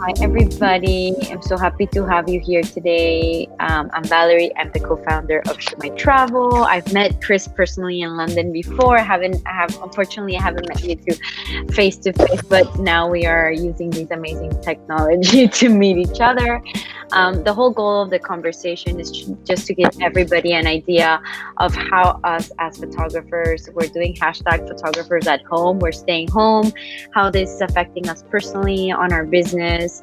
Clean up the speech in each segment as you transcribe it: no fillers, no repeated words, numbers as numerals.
Hi, everybody. I'm so happy to have you here today. I'm Valerie. I'm the co-founder of Shumai Travel. I've met Chris personally in London before. Unfortunately, I haven't met you two face to face, but now we are using these amazing technology to meet each other. The whole goal of the conversation is just to give everybody an idea of how us as photographers, we're doing hashtag photographers at home, we're staying home, how this is affecting us personally on our business,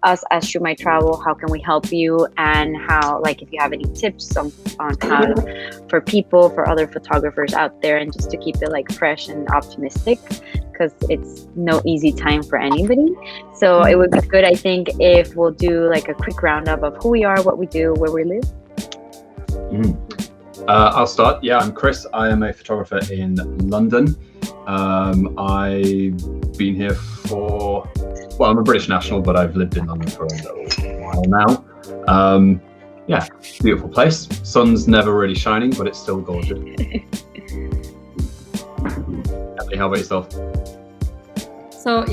us as Shumai Travel, how can we help you, and how, like, if you have any tips on how for people, for other photographers out there, and just to keep it like fresh and optimistic, because it's no easy time for anybody. So it would be good, I think, if we'll do like a quick roundup of who we are, what we do, where we live. I'll start. Yeah, I'm Chris. I am a photographer in London. I've been here I'm a British national, but I've lived in London for a little while now. Yeah, beautiful place. Sun's never really shining, but it's still gorgeous. Emily, how about yourself? So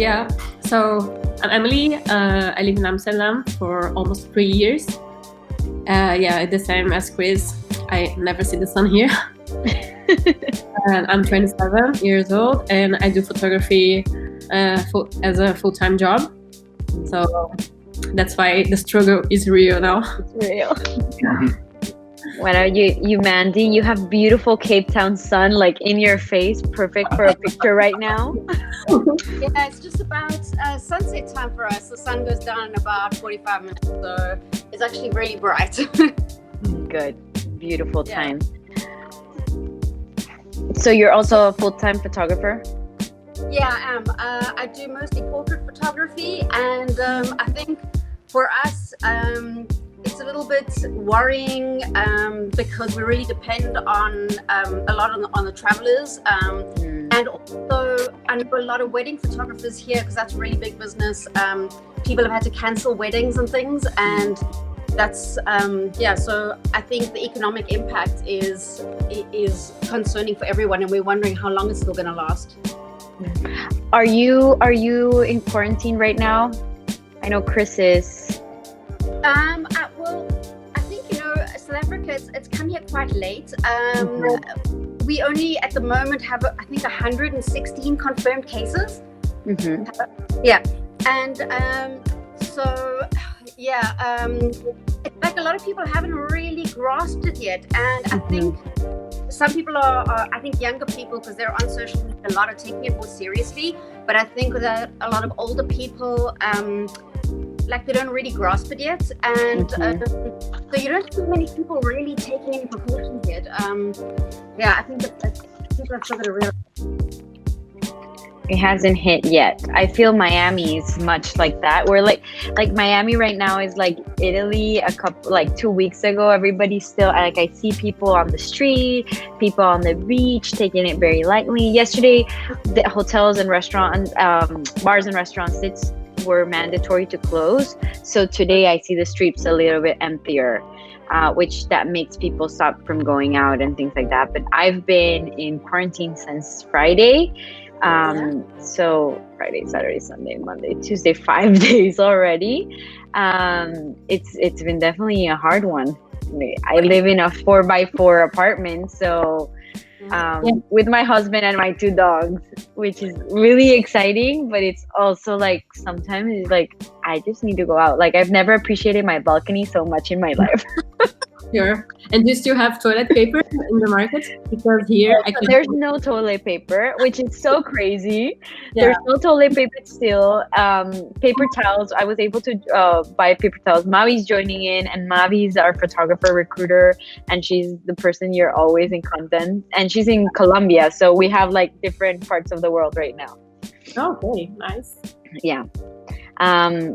I'm Emily. I live in Amsterdam for almost 3 years. The same as Chris. I never see the sun here. And I'm 27 years old, and I do photography as a full-time job. So that's why the struggle is real now. It's real. What are you, Mandy? You have beautiful Cape Town sun like in your face, perfect for a picture right now. Yeah, it's just about sunset time for us. The sun goes down in about 45 minutes, so it's actually really bright. Good, beautiful time. So you're also a full-time photographer? Yeah, I am. I do mostly portrait photography, and I think for us, it's a little bit worrying because we really depend on a lot on the travelers, and also I know a lot of wedding photographers here because that's really big business. People have had to cancel weddings and things, and that's so I think the economic impact is concerning for everyone, and we're wondering how long it's still going to last. Are you in quarantine right now? I know Chris is. Well, I think South Africa, it's come here quite late. We only at the moment have I think 116 confirmed cases. Yeah, and it's like a lot of people haven't really grasped it yet, and I think some people are I think younger people, because they're on social media a lot, are taking it more seriously, but I think that a lot of older people they don't really grasp it yet, and so you don't see many people really taking any precautions yet. I think that people have still got to realize. It hasn't hit yet. I feel Miami is much like that. We're like Miami right now is like Italy 2 weeks ago. Everybody's still I see people on the street, people on the beach taking it very lightly. Yesterday, the hotels and restaurants, bars and restaurants, were mandatory to close. So today I see the streets a little bit emptier, which that makes people stop from going out and things like that. But I've been in quarantine since Friday. So Friday, Saturday, Sunday, Monday, Tuesday, 5 days already. It's been definitely a hard one. I live in a 4x4 apartment, so with my husband and my 2 dogs, which is really exciting, but it's also like sometimes it's like I just need to go out. Like I've never appreciated my balcony so much in my life. Sure. And do you still have toilet paper in the market? Because here there's no toilet paper, which is so crazy. There's no toilet paper still. Paper towels. I was able to buy paper towels. Mavi's joining in, and Mavi's our photographer recruiter, and she's the person you're always in content. And she's in Colombia, so we have like different parts of the world right now. Okay, nice. Yeah.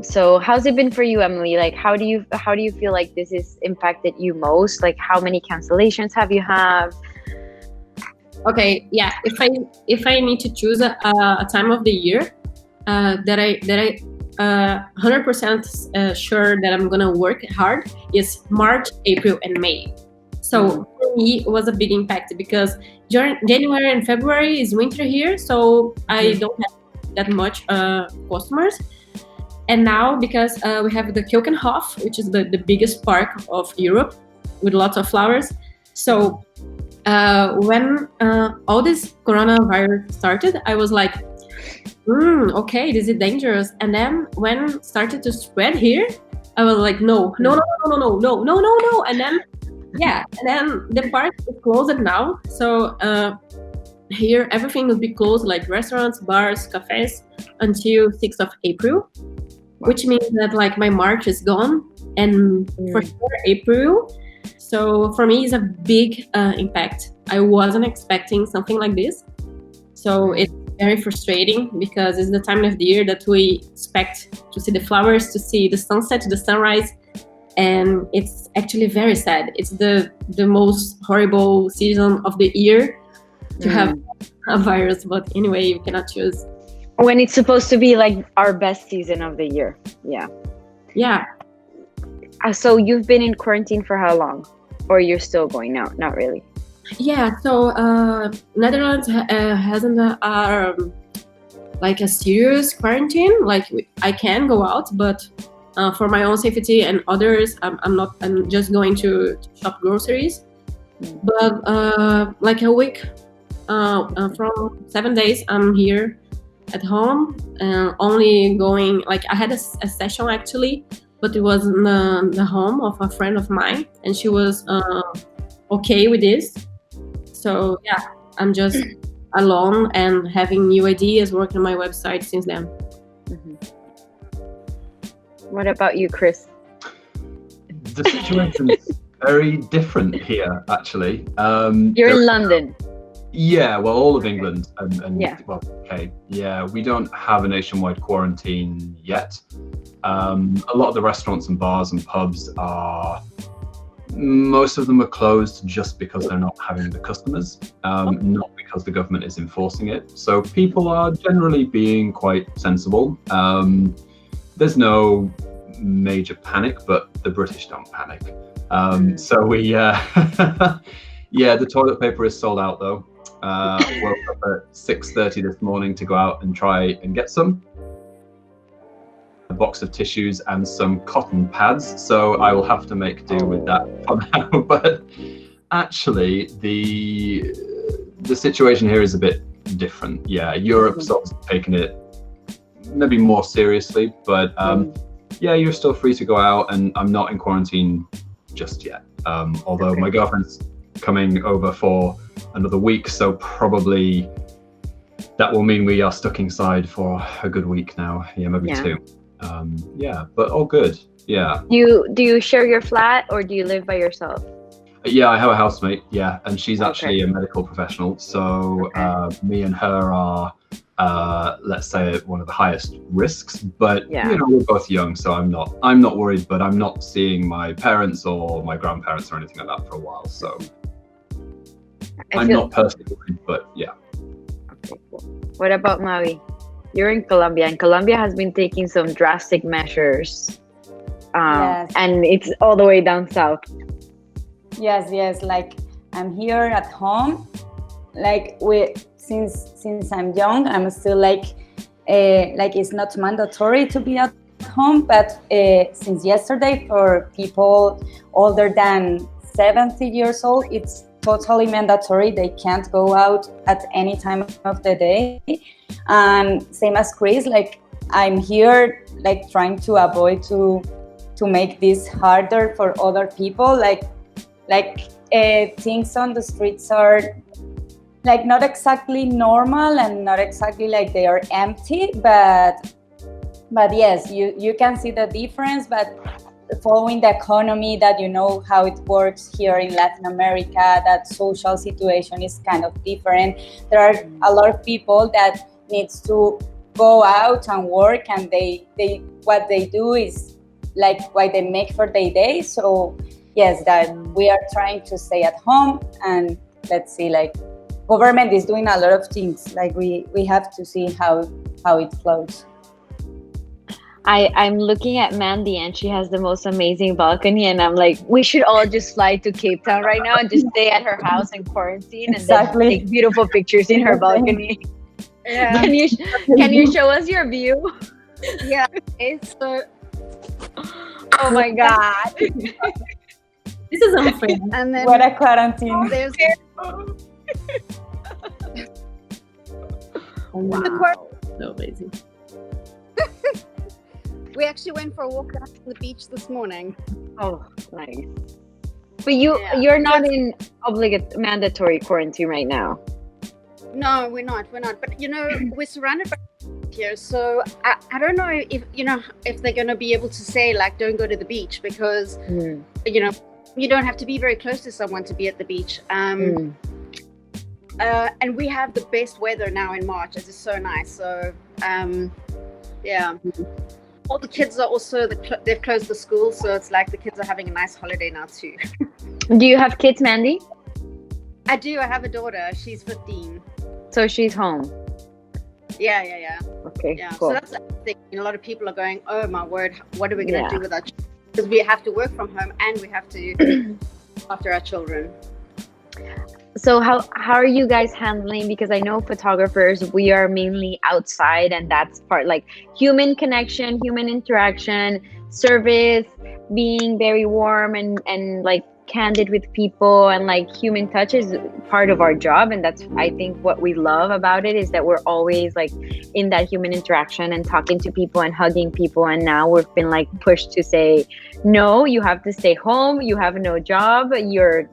So how's it been for you, Emily? Like, how do you feel like this has impacted you most? Like, how many cancellations have you had? Okay, yeah. If I need to choose a time of the year that I 100% sure that I'm gonna work hard is March, April, and May. So for me, it was a big impact because January and February is winter here, so I don't have that much customers. And now, because we have the Keukenhof, which is the biggest park of Europe with lots of flowers. So when all this coronavirus started, I was like, okay, this is dangerous. And then when it started to spread here, I was like, no. And then, the park is closed now. So here, everything will be closed, like restaurants, bars, cafes, until 6th of April, which means that like my March is gone, and for sure April. So for me, it's a big impact. I wasn't expecting something like this. So it's very frustrating because it's the time of the year that we expect to see the flowers, to see the sunset, the sunrise. And it's actually very sad. It's the most horrible season of the year to have a virus. But anyway, you cannot choose. When it's supposed to be like our best season of the year. Yeah. So you've been in quarantine for how long? Or you're still going out? Not really. Yeah, so Netherlands hasn't like a serious quarantine. Like I can go out, but for my own safety and others, I'm not. I'm just going to shop groceries. But like a week from 7 days, I'm here at home and only going. Like I had a session actually, but it was in the home of a friend of mine, and she was okay with this. So yeah, I'm just alone and having new ideas, working on my website since then. What about you, Chris? The situation is very different here, actually. You're in London. Yeah, well, all of England and Yeah. well, okay, yeah, we don't have a nationwide quarantine yet. A lot of the restaurants and bars and pubs most of them are closed just because they're not having the customers, not because the government is enforcing it. So people are generally being quite sensible. There's no major panic, but the British don't panic. So we, yeah, the toilet paper is sold out though. Woke up at 6:30 this morning to go out and try and get some. A box of tissues and some cotton pads, so I will have to make do with that for now. But actually, the situation here is a bit different. Yeah, Europe's obviously taken it maybe more seriously, but yeah, you're still free to go out, and I'm not in quarantine just yet. Although my girlfriend's coming over for another week, so probably that will mean we are stuck inside for a good week now. Yeah, maybe two. Yeah, but all good. Yeah. Do you share your flat or do you live by yourself? Yeah, I have a housemate. Yeah, and she's actually a medical professional. So me and her are, let's say, one of the highest risks. But you know, we're both young, so I'm not worried. But I'm not seeing my parents or my grandparents or anything like that for a while. So I'm not personally worried, but yeah. Okay, cool. What about Maui? You're in Colombia, and Colombia has been taking some drastic measures, Yes. and it's all the way down south. Yes. Like I'm here at home. Like since I'm young, I'm still like it's not mandatory to be at home. But since yesterday, for people older than 70 years old, it's totally mandatory. They can't go out at any time of the day. And same as Chris, like I'm here, like trying to avoid to make this harder for other people. Like things on the streets are like not exactly normal and not exactly like they are empty, but yes, you can see the difference. But following the economy, that you know how it works here in Latin America, that social situation is kind of different. There are a lot of people that needs to go out and work, and they what they do is like what they make for their day. So yes, that we are trying to stay at home, and let's see, like government is doing a lot of things. Like we have to see how it flows. I'm looking at Mandy, and she has the most amazing balcony, and I'm like, we should all just fly to Cape Town right now and just stay at her house in quarantine and then take beautiful pictures in her balcony. Yeah. Can you show us your view? Yeah, it's so. Oh my god. This is unfair. And then What a quarantine. there's Wow. So amazing. we actually went for a walk down to the beach this morning. Oh, nice. But you're not in mandatory quarantine right now. No, we're not. But we're surrounded by here, so I don't know if they're going to be able to say like don't go to the beach because you don't have to be very close to someone to be at the beach. And we have the best weather now in March. It's so nice. So yeah. All the kids are also they've closed the school, so it's like the kids are having a nice holiday now too. Do you have kids, Mandy? I do. I have a daughter. She's 15. So she's home. Yeah. Okay, Yeah. cool. So that's the thing. A lot of people are going, "Oh my word, what are we going to do with our children?" Because we have to work from home and we have to look after our children. So how are you guys handling, because I know photographers, we are mainly outside, and that's part like human connection, human interaction, service, being very warm and like candid with people, and like human touch is part of our job. And that's, I think, what we love about it is that we're always like in that human interaction and talking to people and hugging people. And now we've been like pushed to say, no, you have to stay home, you have no job, your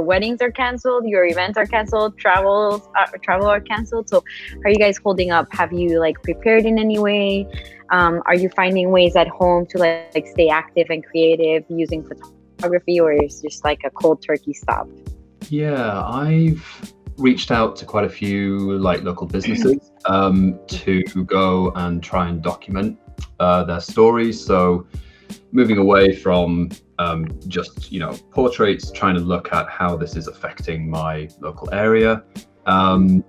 weddings are canceled, your events are canceled, travel are canceled. So are you guys holding up? Have you like prepared in any way? Are you finding ways at home to like stay active and creative using photography, or is just like a cold turkey stop? Yeah, I've reached out to quite a few like local businesses to go and try and document their stories. So moving away from just portraits, trying to look at how this is affecting my local area, and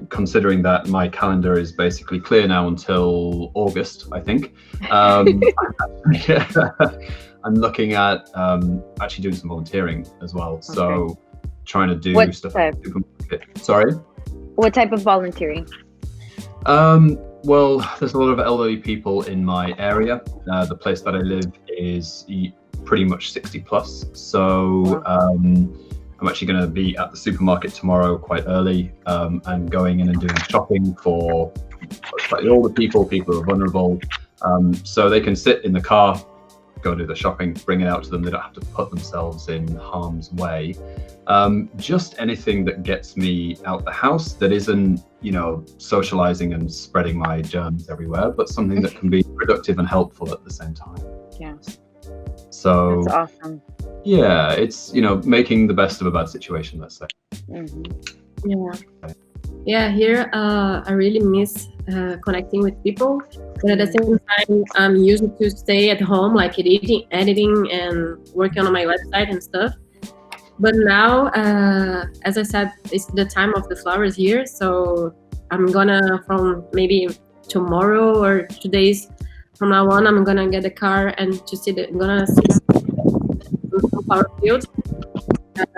considering that my calendar is basically clear now until August, I think. I'm looking at actually doing some volunteering as well. So trying to do What stuff type? at the supermarket. Sorry? What type of volunteering? Well, there's a lot of elderly people in my area. The place that I live is pretty much 60 plus. So I'm actually going to be at the supermarket tomorrow quite early and going in and doing shopping for slightly older people who are vulnerable. So they can sit in the car, go do the shopping, bring it out to them. They don't have to put themselves in harm's way. Just anything that gets me out the house that isn't, socializing and spreading my germs everywhere, but something that can be productive and helpful at the same time. Yeah. So that's awesome. Yeah, it's, making the best of a bad situation, let's say. Yeah, here I really miss connecting with people, but at the same time I'm used to stay at home, like editing and working on my website and stuff. But now, as I said, it's the time of the flowers here, so I'm gonna, from maybe tomorrow or 2 days from now on, I'm gonna get a car and I'm gonna see some flower fields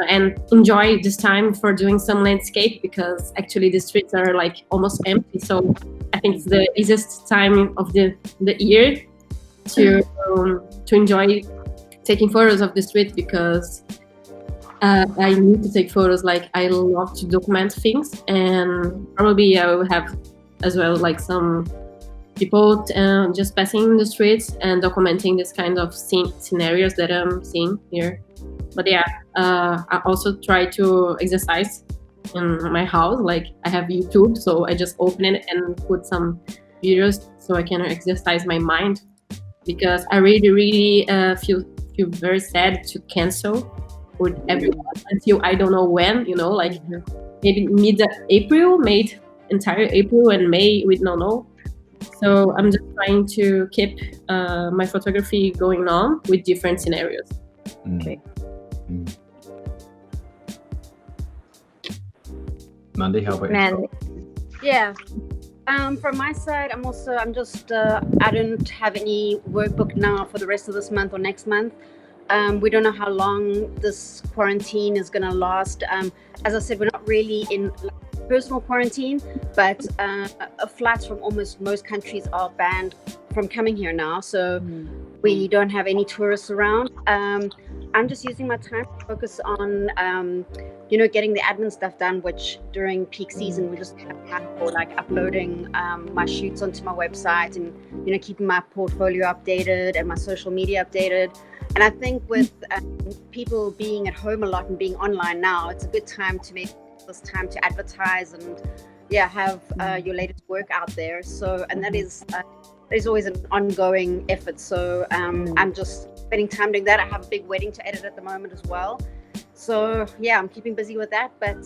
and enjoy this time for doing some landscape, because actually the streets are like almost empty. So I think it's the easiest time of the year to enjoy taking photos of the street, because I need to take photos. Like, I love to document things, and probably I will have as well like some people just passing in the streets and documenting this kind of scenarios that I'm seeing here. But yeah, I also try to exercise in my house. Like, I have YouTube, so I just open it and put some videos so I can exercise my mind, because I really feel very sad to cancel with everyone until I don't know when, like maybe mid-April, entire April and May, we don't know. So I'm just trying to keep my photography going on with different scenarios. Okay. Mandy, how about Mandy? Yeah. From my side, I don't have any workbook now for the rest of this month or next month. We don't know how long this quarantine is going to last. As I said, we're not really in personal quarantine, but flights from almost most countries are banned from coming here now. So we don't have any tourists around. I'm just using my time to focus on, getting the admin stuff done, which during peak season we just have time for, like uploading my shoots onto my website and, keeping my portfolio updated and my social media updated. And I think with people being at home a lot and being online now, it's a good time to make this time to advertise and have your latest work out there. So, and that is always an ongoing effort. So I'm just spending time doing that. I have a big wedding to edit at the moment as well. So I'm keeping busy with that. But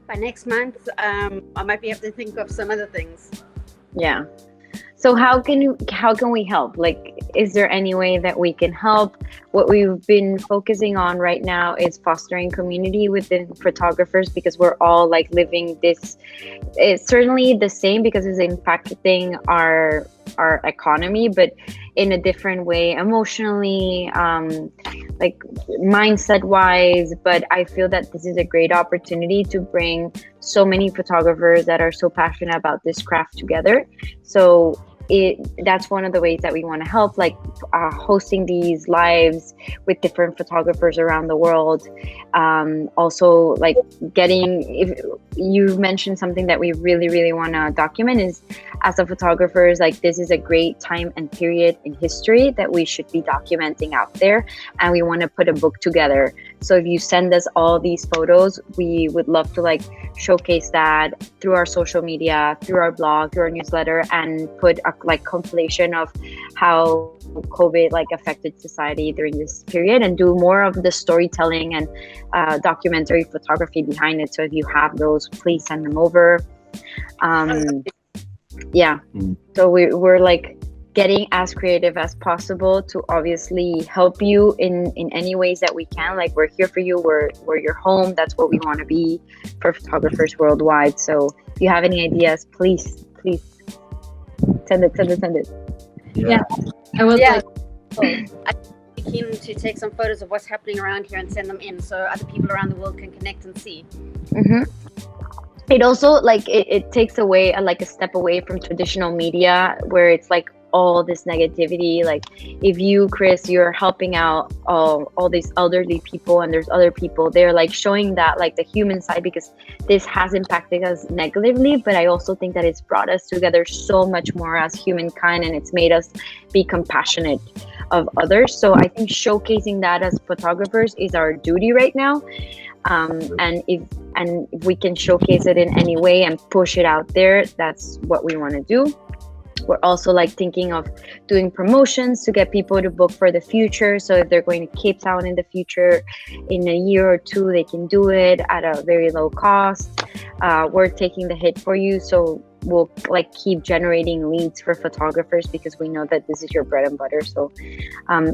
by next month, I might be able to think of some other things. Yeah. So how can we help? Like, is there any way that we can help? What we've been focusing on right now is fostering community within photographers, because we're all like living this. It's certainly the same because it's impacting our economy, but in a different way, emotionally, like mindset wise. But I feel that this is a great opportunity to bring so many photographers that are so passionate about this craft together. So that's one of the ways that we want to help, like hosting these lives with different photographers around the world. Also, like if you mentioned something that we really, really want to document is, as a photographers, like this is a great time and period in history that we should be documenting out there, and we want to put a book together. So if you send us all these photos, we would love to like showcase that through our social media, through our blog, through our newsletter, and put a like compilation of how COVID like affected society during this period, and do more of the storytelling and documentary photography behind it. So if you have those, please send them over. So we're like getting as creative as possible to obviously help you in any ways that we can. Like, we're here for you. We're your home. That's what we want to be for photographers worldwide. So if you have any ideas, please send it. Yeah, I was like, I'm keen to take some photos of what's happening around here and send them in so other people around the world can connect and see. It also like it takes away a step away from traditional media, where it's like all this negativity. Like, if you, Chris, you're helping out all these elderly people, and there's other people, they're like showing that like the human side, because this has impacted us negatively, but I also think that it's brought us together so much more as humankind, and it's made us be compassionate of others. So I think showcasing that as photographers is our duty right now. And if we can showcase it in any way and push it out there, that's what we want to do. We're also like thinking of doing promotions to get people to book for the future. So if they're going to Cape Town in the future, in a year or two, they can do it at a very low cost. We're taking the hit for you. So we'll like keep generating leads for photographers, because we know that this is your bread and butter. So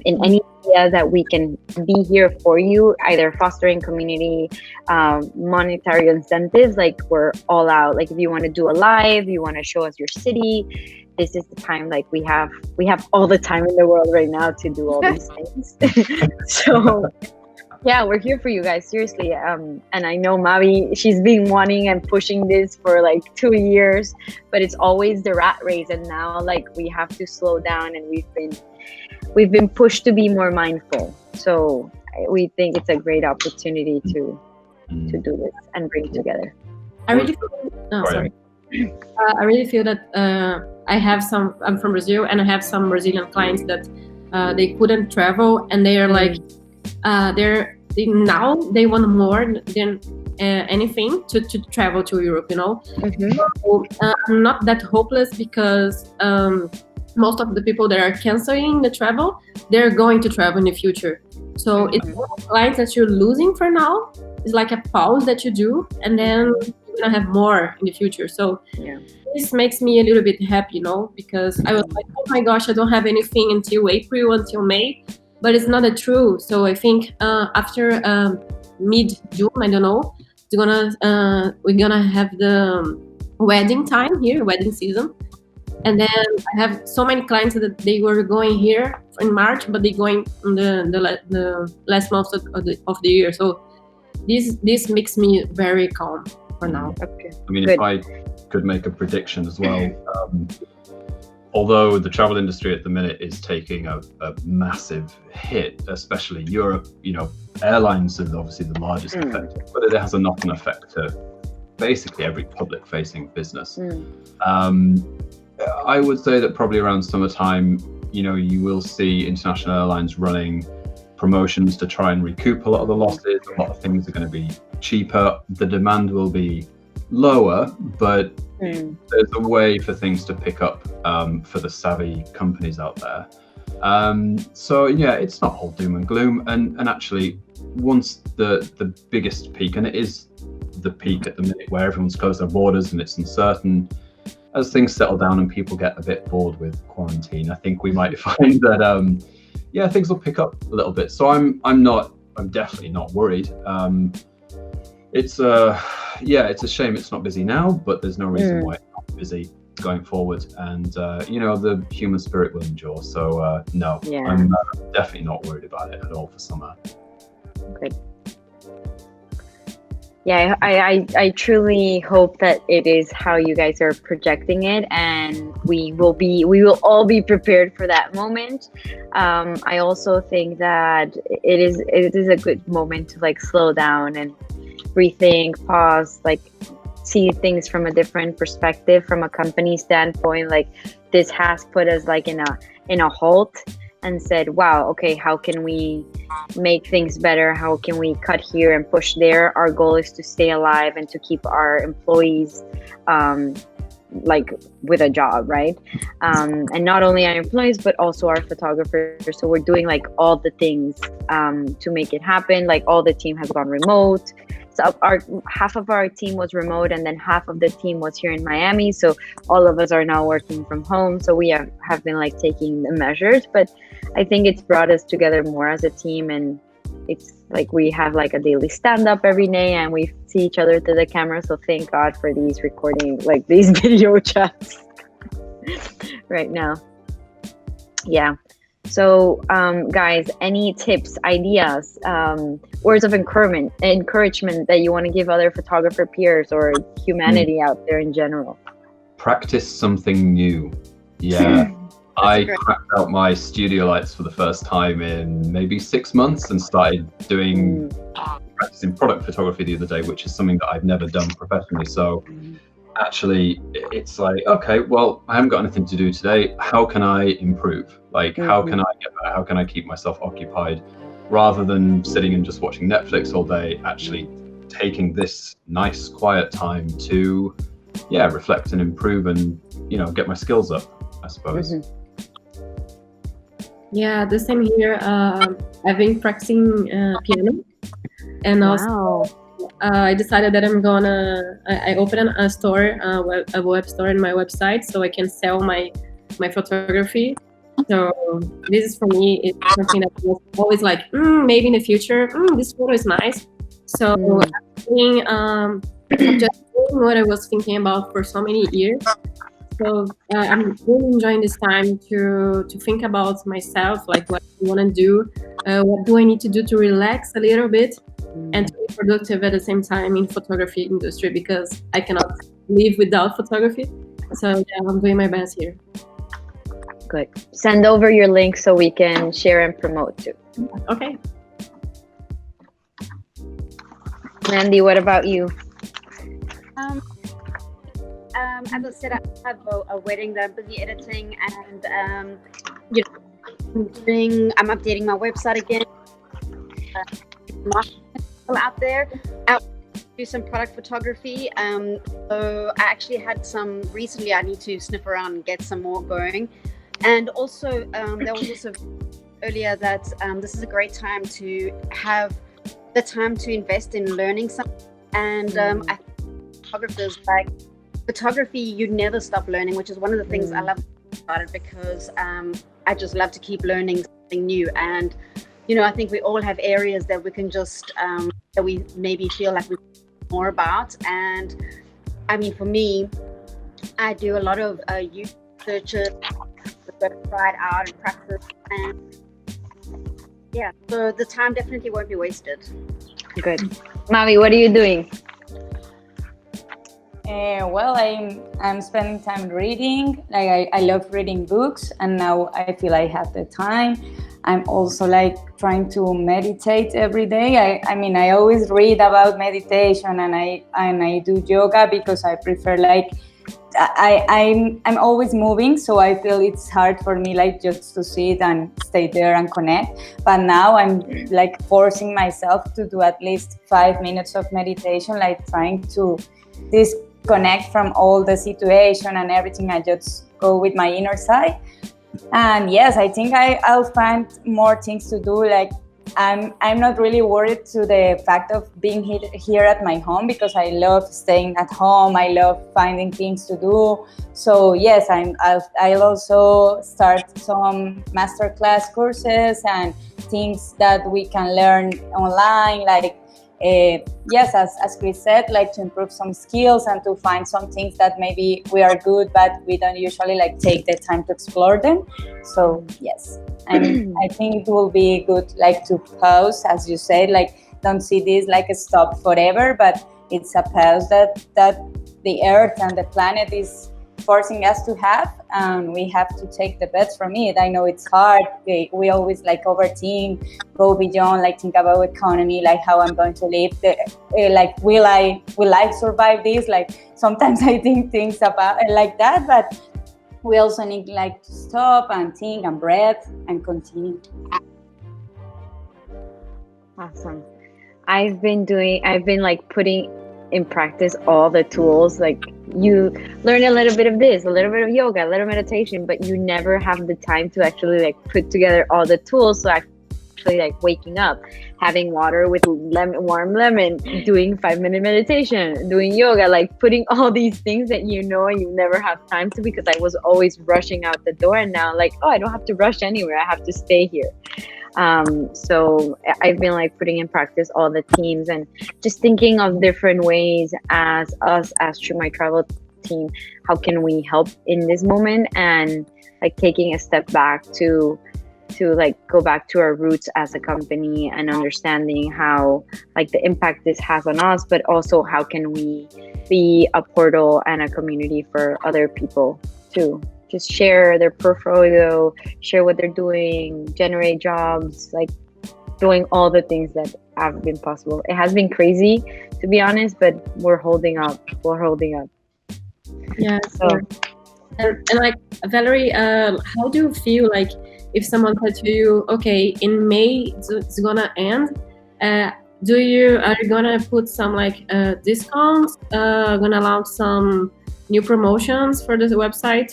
in any area that we can be here for you, either fostering community, monetary incentives, like we're all out. Like, if you want to do a live, you want to show us your city, this is the time. Like, we have all the time in the world right now to do all these things. So yeah, we're here for you guys, seriously. And I know Mavi, she's been wanting and pushing this for like 2 years, but it's always the rat race, and now like we have to slow down, and we've been pushed to be more mindful. So we think it's a great opportunity to do this and bring it together. I really feel that I'm from Brazil, and I have some Brazilian clients that they couldn't travel, and they are like, now they want more than anything to travel to Europe, So, I'm not that hopeless, because most of the people that are canceling the travel, they're going to travel in the future. So it's clients that you're losing for now. It's like a pause that you do, and then you're gonna have more in the future. So this makes me a little bit happy, because I was like, oh my gosh, I don't have anything until April, until May. But it's not true. So I think after mid-June, I don't know, we're gonna have the wedding time here, wedding season, and then I have so many clients that they were going here in March, but they're going in the last month of the year. So this makes me very calm. for now. Okay. I mean, Good. if I could make a prediction as well, although the travel industry at the minute is taking a massive hit, especially Europe, airlines are obviously the largest affected, but it has a knock-on effect to basically every public-facing business. I would say that probably around summertime, you will see international airlines running promotions to try and recoup a lot of the losses. A lot of things are going to be cheaper. The demand will be lower, but there's a way for things to pick up for the savvy companies out there. So yeah, it's not all doom and gloom. And actually, once the biggest peak, and it is the peak at the minute where everyone's closed their borders and it's uncertain, as things settle down and people get a bit bored with quarantine, I think we might find that things will pick up a little bit. So I'm definitely not worried. It's a shame it's not busy now, but there's no reason why it's not busy going forward. And the human spirit will endure. So no, I'm definitely not worried about it at all for summer. Good. Yeah, I truly hope that it is how you guys are projecting it, and we will all be prepared for that moment. I also think that it is a good moment to slow down and rethink, pause, see things from a different perspective, from a company standpoint. This has put us in a halt and said, wow, okay, how can we make things better? How can we cut here and push there? Our goal is to stay alive and to keep our employees with a job, right? And not only our employees, but also our photographers. So we're doing all the things to make it happen. All the team has gone remote. So half of our team was remote, and then half of the team was here in Miami. So all of us are now working from home. So we have been taking the measures, but I think it's brought us together more as a team. And it's we have a daily stand up every day, and we see each other through the camera. So thank God for these recording, these video chats right now. Yeah. So, guys, any tips, ideas, words of encouragement that you want to give other photographer peers or humanity out there in general? Practice something new. Yeah. I cracked out my studio lights for the first time in maybe 6 months and started doing practicing product photography the other day, which is something that I've never done professionally. So actually, it's okay, well, I haven't got anything to do today. How can I improve? How can I get better? How can I keep myself occupied? Rather than sitting and just watching Netflix all day, actually taking this nice quiet time to, reflect and improve and, get my skills up, I suppose. Yeah, the same here. I've been practicing piano, and also I decided that I opened a store, a web store in my website, so I can sell my photography. So this is for me, it's something that was always maybe in the future, this photo is nice. So I'm just doing what I was thinking about for so many years. So I'm really enjoying this time to think about myself, what I want to do, what do I need to do to relax a little bit and to be productive at the same time in photography industry, because I cannot live without photography. So I'm doing my best here. Good. Send over your link so we can share and promote too. Okay. Mandy, what about you? As I said, I have a wedding that I'm busy editing, and I'm updating my website again. Out there, I do some product photography. So I actually had some recently. I need to sniff around and get some more going. And also, there was also earlier that this is a great time to have the time to invest in learning something. And I think photographers photography, you never stop learning, which is one of the things I love about it, because I just love to keep learning something new. And I think we all have areas that we can just that we maybe feel like we know more about. And I mean, for me, I do a lot of YouTube searches, the website out and practice, and so the time definitely won't be wasted. Good. Mavi, what are you doing? Well, I'm spending time reading. Like I love reading books, and now I feel I have the time. I'm also like trying to meditate every day. I mean, I always read about meditation, and I do yoga because I prefer like I'm always moving, so I feel it's hard for me like just to sit and stay there and connect. But now I'm like forcing myself to do at least 5 minutes of meditation, like trying to disconnect from all the situation and everything. I just go with my inner side. And yes, I think I'll find more things to do. Like I'm not really worried to the fact of being here at my home, because I love staying at home. I love finding things to do. So yes, I'll also start some masterclass courses and things that we can learn online, like yes, as Chris said, like to improve some skills and to find some things that maybe we are good, but we don't usually like take the time to explore them. So yes, and I think it will be good like to pause, as you said, like don't see this like a stop forever, but it's a pause that the earth and the planet is forcing us to have, and we have to take the bets from it. I know it's hard. We always like overthink, go beyond, like think about economy, like how I'm going to live, like will I survive this? Like sometimes I think things about like that, but we also need like to stop and think and breathe and continue. Awesome. I've been like putting in practice all the tools. Like you learn a little bit of this, a little bit of yoga, a little meditation, but you never have the time to actually like put together all the tools. So actually like waking up, having water with warm lemon, doing 5-minute meditation, doing yoga, like putting all these things that you never have time to, because I was always rushing out the door, and now like, oh, I don't have to rush anywhere, I have to stay here. So I've been like putting in practice all the teams and just thinking of different ways as True My Travel team, how can we help in this moment, and like taking a step back to like go back to our roots as a company and understanding how like the impact this has on us, but also how can we be a portal and a community for other people to just share their portfolio, share what they're doing, generate jobs, like doing all the things that have been possible. It has been crazy, to be honest, but we're holding up. Yeah. So, and like Valerie, how do you feel like if someone said to you, okay, in May it's gonna end, are you gonna put some like discounts, gonna launch some new promotions for this website?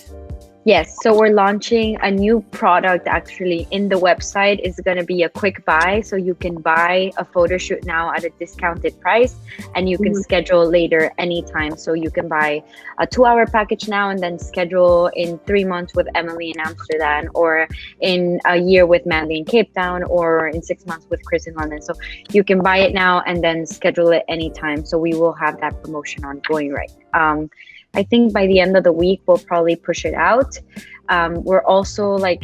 yes, so we're launching a new product actually in the website. It's going to be a quick buy, so you can buy a photo shoot now at a discounted price, and you can schedule later anytime. So you can buy a 2-hour package now and then schedule in 3 months with Emily in Amsterdam, or in a year with Mandy in Cape Town, or in 6 months with Chris in London. So you can buy it now and then schedule it anytime. So we will have that promotion ongoing, right? I think by the end of the week, we'll probably push it out. We're also like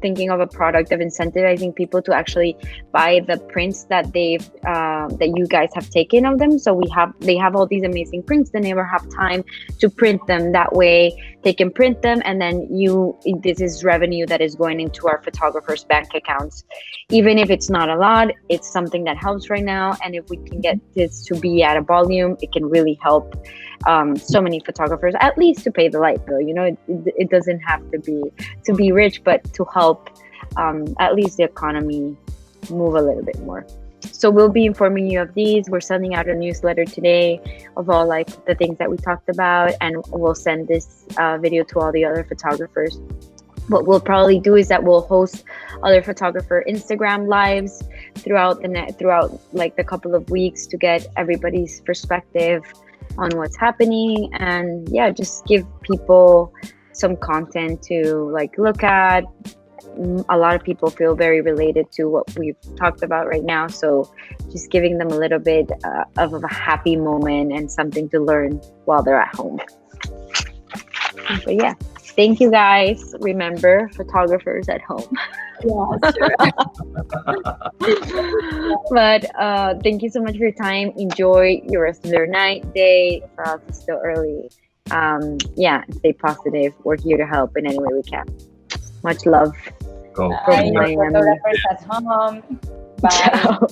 thinking of a product of incentivizing people to actually buy the prints that that you guys have taken of them. So they have all these amazing prints. They never have time to print them. That way they can print them, and then this is revenue that is going into our photographers' bank accounts. Even if it's not a lot, it's something that helps right now. And if we can get this to be at a volume, it can really help so many photographers, at least to pay the light bill. It doesn't have to be rich, but to help at least the economy move a little bit more. So we'll be informing you of these. We're sending out a newsletter today of all like the things that we talked about, and we'll send this video to all the other photographers. What we'll probably do is that we'll host other photographer Instagram lives throughout like the couple of weeks to get everybody's perspective on what's happening, and yeah, just give people some content to like look at. A lot of people feel very related to what we've talked about right now, so just giving them a little bit of a happy moment and something to learn while they're at home. But yeah, thank you guys. Remember, photographers at home. Yeah, sure. But thank you so much for your time. Enjoy your rest of your night, day. For us, it's still early. Yeah, stay positive. We're here to help in any way we can. Much love. Cool. Bye, Miami. photographers at home. Bye. Ciao.